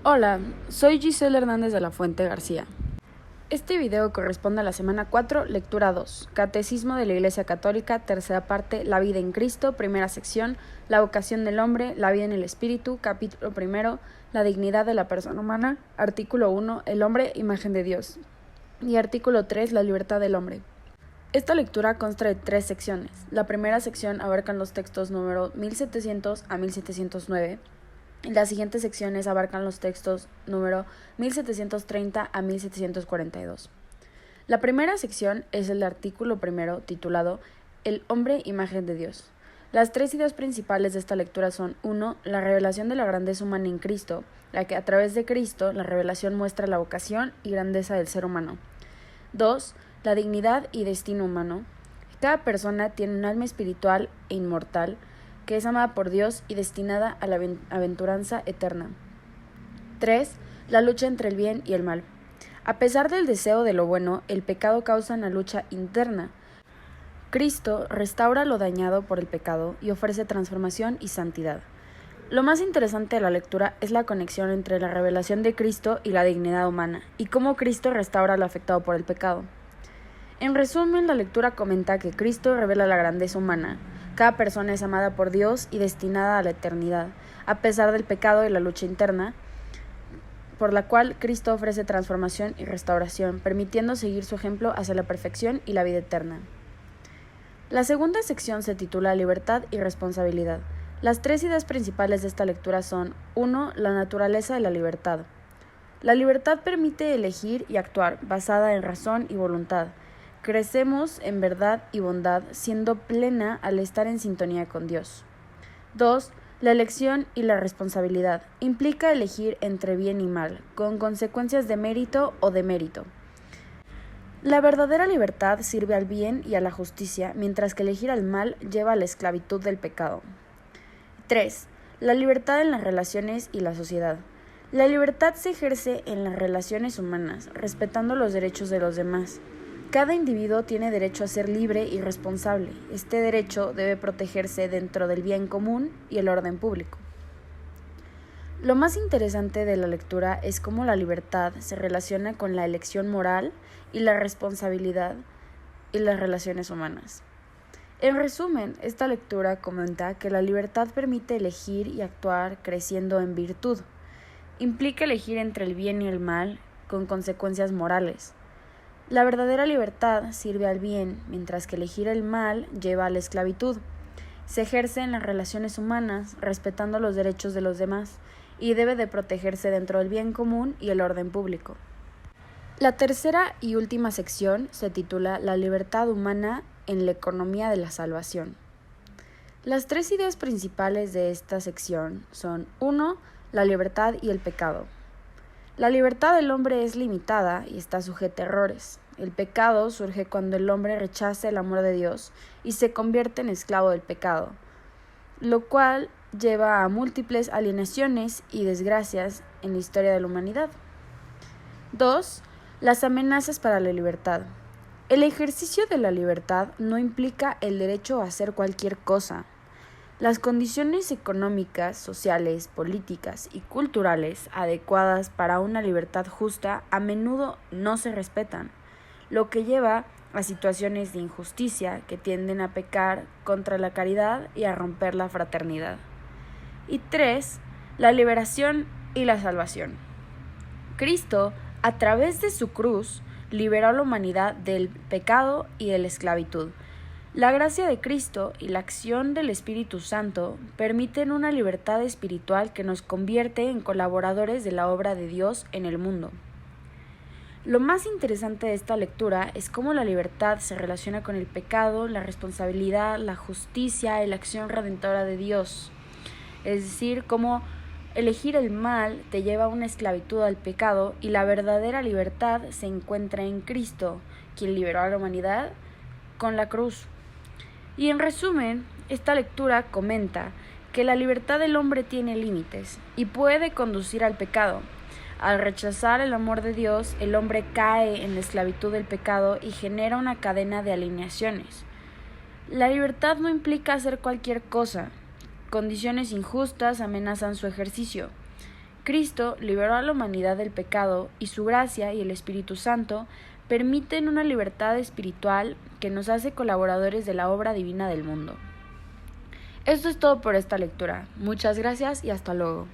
Hola, soy Giselle Hernández de la Fuente García. Este video corresponde a la semana 4, lectura 2, Catecismo de la Iglesia Católica, tercera parte, la vida en Cristo, primera sección, la vocación del hombre, la vida en el espíritu, capítulo primero, la dignidad de la persona humana, artículo 1, el hombre, imagen de Dios, y artículo 3, la libertad del hombre. Esta lectura consta de 3 secciones. La primera sección abarca los textos número 1700 a 1709. Las siguientes secciones abarcan los textos número 1730 a 1742. La primera sección es el artículo primero titulado El hombre, imagen de Dios. Las 3 ideas principales de esta lectura son 1. La revelación de la grandeza humana en Cristo, la que a través de Cristo la revelación muestra la vocación y grandeza del ser humano. 2. La dignidad y destino humano. Cada persona tiene un alma espiritual e inmortal que es amada por Dios y destinada a la aventuranza eterna. 3. La lucha entre el bien y el mal. A pesar del deseo de lo bueno, el pecado causa una lucha interna. Cristo restaura lo dañado por el pecado y ofrece transformación y santidad. Lo más interesante de la lectura es la conexión entre la revelación de Cristo y la dignidad humana, y cómo Cristo restaura lo afectado por el pecado. En resumen, la lectura comenta que Cristo revela la grandeza humana. Cada persona es amada por Dios y destinada a la eternidad, a pesar del pecado y la lucha interna, por la cual Cristo ofrece transformación y restauración, permitiendo seguir su ejemplo hacia la perfección y la vida eterna. La segunda sección se titula Libertad y responsabilidad. Las 3 ideas principales de esta lectura son 1. La naturaleza de la libertad. La libertad permite elegir y actuar, basada en razón y voluntad. Crecemos en verdad y bondad, siendo plena al estar en sintonía con Dios. 2. La elección y la responsabilidad. Implica elegir entre bien y mal, con consecuencias de mérito o demérito. La verdadera libertad sirve al bien y a la justicia, mientras que elegir al mal lleva a la esclavitud del pecado. 3. La libertad en las relaciones y la sociedad. La libertad se ejerce en las relaciones humanas, respetando los derechos de los demás. Cada individuo tiene derecho a ser libre y responsable. Este derecho debe protegerse dentro del bien común y el orden público. Lo más interesante de la lectura es cómo la libertad se relaciona con la elección moral y la responsabilidad y las relaciones humanas. En resumen, esta lectura comenta que la libertad permite elegir y actuar creciendo en virtud. Implica elegir entre el bien y el mal con consecuencias morales. La verdadera libertad sirve al bien, mientras que elegir el mal lleva a la esclavitud. Se ejerce en las relaciones humanas, respetando los derechos de los demás, y debe de protegerse dentro del bien común y el orden público. La tercera y última sección se titula La libertad humana en la economía de la salvación. Las 3 ideas principales de esta sección son 1. La libertad y el pecado. La libertad del hombre es limitada y está sujeta a errores. El pecado surge cuando el hombre rechaza el amor de Dios y se convierte en esclavo del pecado, lo cual lleva a múltiples alienaciones y desgracias en la historia de la humanidad. 2. Las amenazas para la libertad. El ejercicio de la libertad no implica el derecho a hacer cualquier cosa. Las condiciones económicas, sociales, políticas y culturales adecuadas para una libertad justa a menudo no se respetan, lo que lleva a situaciones de injusticia que tienden a pecar contra la caridad y a romper la fraternidad. Y 3. La liberación y la salvación. Cristo, a través de su cruz, liberó a la humanidad del pecado y de la esclavitud. La gracia de Cristo y la acción del Espíritu Santo permiten una libertad espiritual que nos convierte en colaboradores de la obra de Dios en el mundo. Lo más interesante de esta lectura es cómo la libertad se relaciona con el pecado, la responsabilidad, la justicia y la acción redentora de Dios. Es decir, cómo elegir el mal te lleva a una esclavitud al pecado y la verdadera libertad se encuentra en Cristo, quien liberó a la humanidad con la cruz. Y en resumen, esta lectura comenta que la libertad del hombre tiene límites y puede conducir al pecado. Al rechazar el amor de Dios, el hombre cae en la esclavitud del pecado y genera una cadena de alineaciones. La libertad no implica hacer cualquier cosa. Condiciones injustas amenazan su ejercicio. Cristo liberó a la humanidad del pecado y su gracia y el Espíritu Santo permiten una libertad espiritual que nos hace colaboradores de la obra divina del mundo. Esto es todo por esta lectura. Muchas gracias y hasta luego.